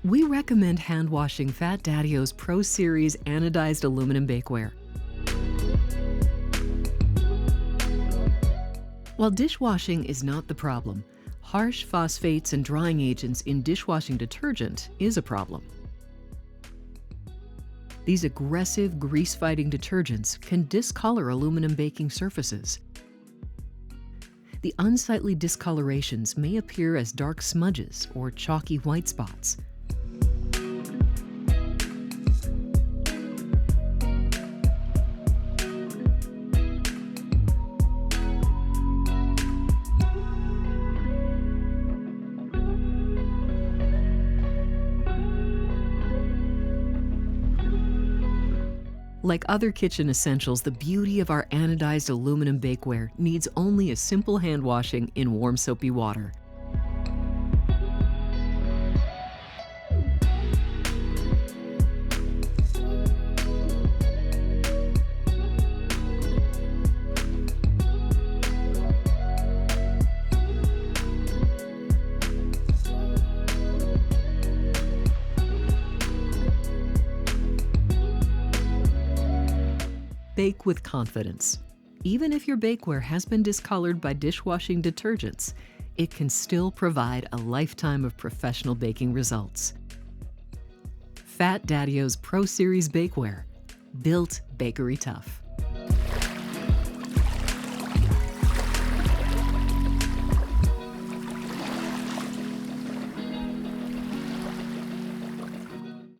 We recommend hand washing Fat Daddios Pro Series Anodized Aluminum Bakeware. While dishwashing is not the problem, harsh phosphates and drying agents in dishwashing detergent is a problem. These aggressive grease-fighting detergents can discolor aluminum baking surfaces. The unsightly discolorations may appear as dark smudges or chalky white spots. Like other kitchen essentials, the beauty of our anodized aluminum bakeware needs only a simple hand washing in warm soapy water. Bake with confidence. Even if your bakeware has been discolored by dishwashing detergents, it can still provide a lifetime of professional baking results. Fat Daddios Pro Series Bakeware, built bakery tough.